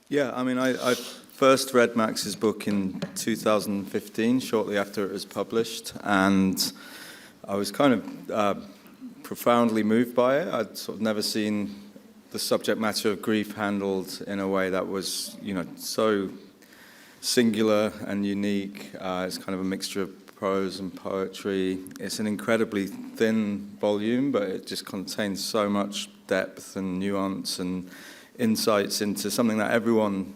Yeah, I mean, I first read Max's book in 2015, shortly after it was published, and I was kind of profoundly moved by it. I'd sort of never seen the subject matter of grief handled in a way that was, so singular and unique. It's kind of a mixture of prose and poetry. It's an incredibly thin volume, but it just contains so much depth and nuance and insights into something that everyone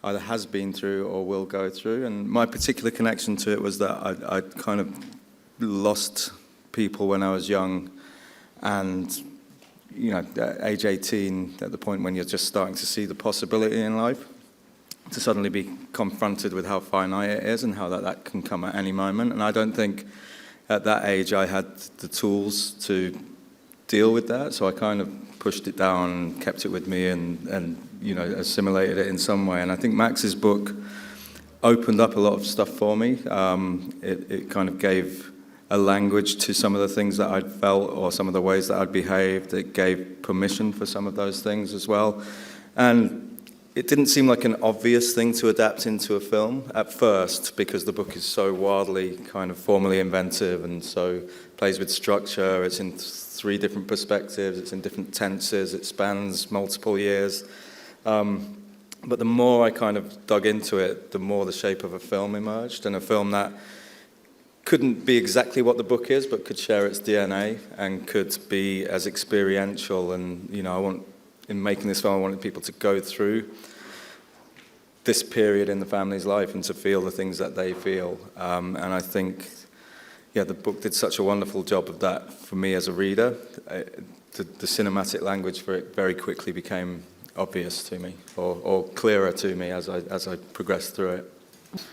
either has been through or will go through. And my particular connection to it was that I'd kind of lost people when I was young, and at age 18, at the point when you're just starting to see the possibility in life, to suddenly be confronted with how finite it is and how that can come at any moment. And I don't think at that age I had the tools to deal with that, so I kind of pushed it down and kept it with me and assimilated it in some way. And I think Max's book opened up a lot of stuff for me. It kind of gave a language to some of the things that I'd felt or some of the ways that I'd behaved. It gave permission for some of those things as well. And it didn't seem like an obvious thing to adapt into a film at first, because the book is so wildly kind of formally inventive and so plays with structure. It's in 3 different perspectives, it's in different tenses, it spans multiple years. But the more I kind of dug into it, the more the shape of a film emerged, and a film that couldn't be exactly what the book is, but could share its DNA and could be as experiential. And in making this film, I wanted people to go through this period in the family's life and to feel the things that they feel. And I think, the book did such a wonderful job of that for me as a reader. The cinematic language for it very quickly became obvious to me, or clearer to me as I progressed through it.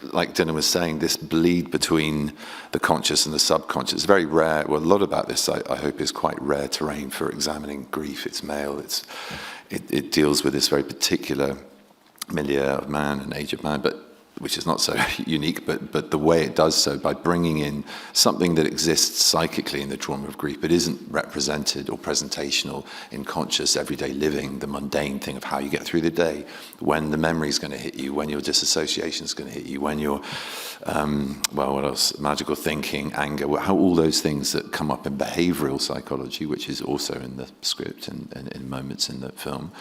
Like Dylan was saying, this bleed between the conscious and the subconscious is very rare. Well, a lot about this, I hope, is quite rare terrain for examining grief. It's male. It deals with this very particular milieu of man and age of man, but which is not so unique, but the way it does so, by bringing in something that exists psychically in the trauma of grief, but isn't represented or presentational in conscious everyday living, the mundane thing of how you get through the day, when the memory is going to hit you, when your disassociation is going to hit you, when your, what else, magical thinking, anger, how all those things that come up in behavioral psychology, which is also in the script and in moments in the film.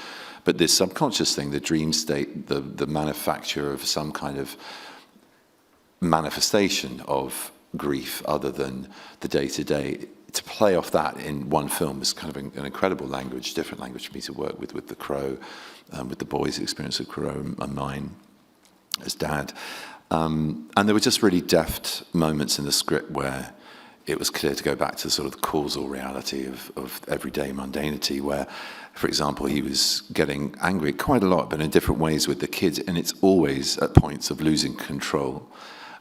But this subconscious thing, the dream state, the manufacture of some kind of manifestation of grief other than the day-to-day, to play off that in one film is kind of an incredible language, different language for me to work with The Crow, with the boys' experience of Crow and mine as dad. And there were just really deft moments in the script where it was clear to go back to sort of the causal reality of everyday mundanity, where, for example, he was getting angry quite a lot, but in different ways with the kids, and it's always at points of losing control.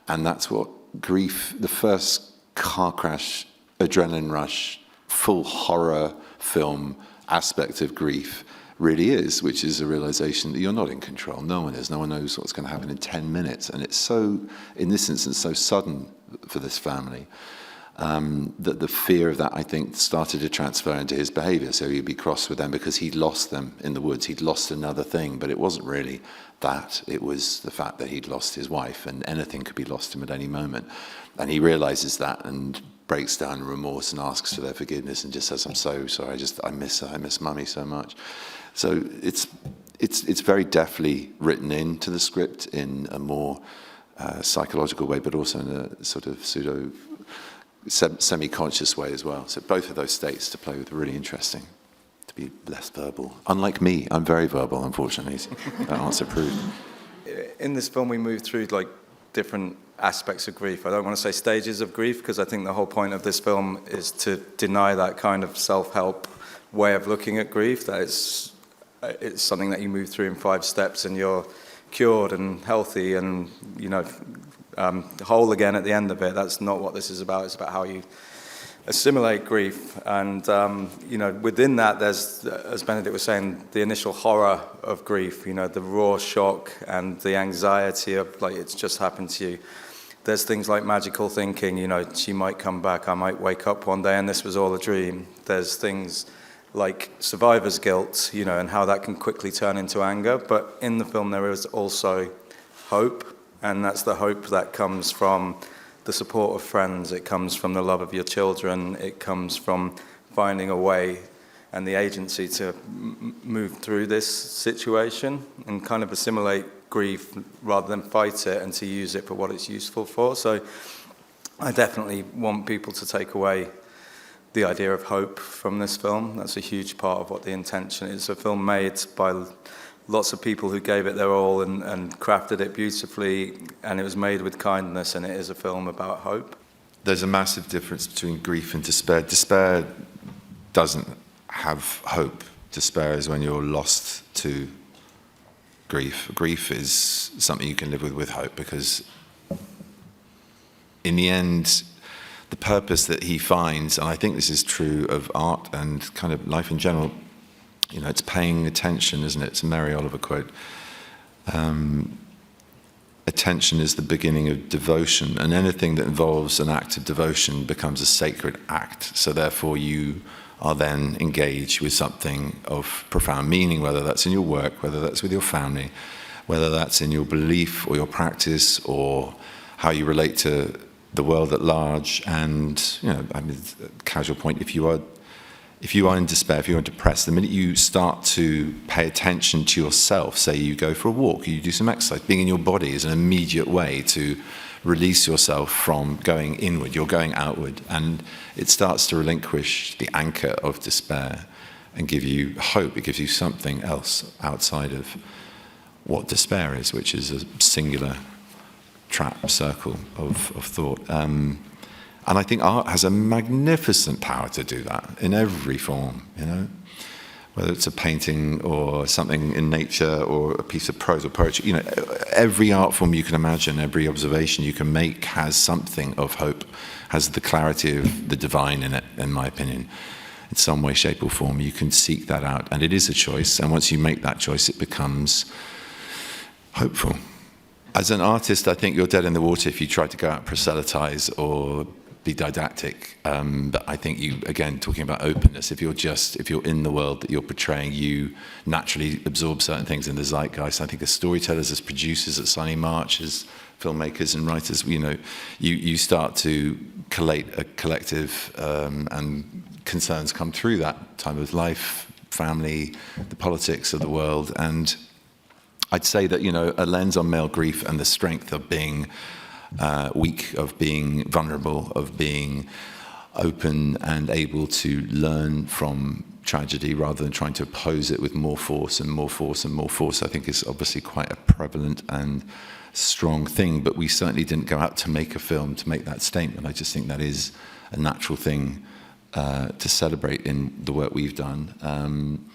And that's what grief, the first car crash, adrenaline rush, full horror film aspect of grief really is, which is a realization that you're not in control. No one is. No one knows what's going to happen in 10 minutes. And it's so, in this instance, so sudden for this family. That the fear of that, I think, started to transfer into his behavior. So he'd be cross with them because he'd lost them in the woods. He'd lost another thing, but it wasn't really that. It was the fact that he'd lost his wife, and anything could be lost to him at any moment. And he realizes that and breaks down in remorse and asks for their forgiveness and just says, "I'm so sorry. I miss her. I miss Mummy so much." So it's very deftly written into the script in a more psychological way, but also in a sort of pseudo semi-conscious way as well. So both of those states to play with are really interesting, to be less verbal. Unlike me, I'm very verbal, unfortunately. That answer proved. In this film, we move through different aspects of grief. I don't want to say stages of grief, because I think the whole point of this film is to deny that kind of self-help way of looking at grief, that it's something that you move through in 5 steps and you're cured and healthy and, whole again at the end of it. That's not what this is about. It's about how you assimilate grief. And, within that, there's, as Benedict was saying, the initial horror of grief, the raw shock and the anxiety of, it's just happened to you. There's things like magical thinking, she might come back, I might wake up one day and this was all a dream. There's things like survivor's guilt, you know, and how that can quickly turn into anger. But in the film, there is also hope, and that's the hope that comes from the support of friends. It comes from the love of your children. It comes from finding a way and the agency to move through this situation and kind of assimilate grief rather than fight it, and to use it for what it's useful for. So I definitely want people to take away the idea of hope from this film. That's a huge part of what the intention is. A film made by lots of people who gave it their all and crafted it beautifully, and it was made with kindness, and it is a film about hope. There's a massive difference between grief and despair. Despair doesn't have hope. Despair is when you're lost to grief. Grief is something you can live with hope, because in the end, the purpose that he finds, and I think this is true of art and kind of life in general, you know, it's paying attention, isn't it? It's a Mary Oliver quote. Attention is the beginning of devotion, and anything that involves an act of devotion becomes a sacred act. So therefore you are then engaged with something of profound meaning, whether that's in your work, whether that's with your family, whether that's in your belief or your practice, or how you relate to the world at large. And, you know, I mean, casual point, if you are in despair, if you're depressed, the minute you start to pay attention to yourself, say you go for a walk, you do some exercise, being in your body is an immediate way to release yourself from going inward. You're going outward, and it starts to relinquish the anchor of despair and give you hope. It gives you something else outside of what despair is, which is a singular trap circle of thought. And I think art has a magnificent power to do that in every form, you know, whether it's a painting or something in nature or a piece of prose or poetry. You know, every art form you can imagine, every observation you can make has something of hope, has the clarity of the divine in it, in my opinion. In some way, shape or form, you can seek that out, and it is a choice, and once you make that choice, it becomes hopeful. As an artist, I think you're dead in the water if you try to go out and proselytize or be didactic. But I think you, again, talking about openness, if you're in the world that you're portraying, you naturally absorb certain things in the zeitgeist. I think as storytellers, as producers, as Sunny March, as filmmakers and writers, you know, you start to collate a collective, and concerns come through that time of life, family, the politics of the world. And I'd say that, you know, a lens on male grief and the strength of being weak, of being vulnerable, of being open and able to learn from tragedy rather than trying to oppose it with more force and more force and more force, I think is obviously quite a prevalent and strong thing. But we certainly didn't go out to make a film to make that statement. I just think that is a natural thing to celebrate in the work we've done.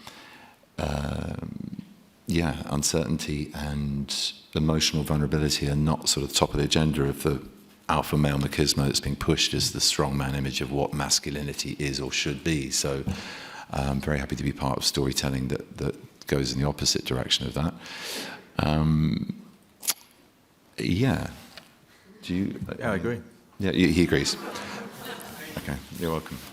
Yeah, uncertainty and emotional vulnerability are not sort of top of the agenda of the alpha male machismo that's being pushed as the strongman image of what masculinity is or should be. So I'm very happy to be part of storytelling that goes in the opposite direction of that. Yeah. Do you? Yeah, I agree. Yeah, he agrees. Okay, you're welcome.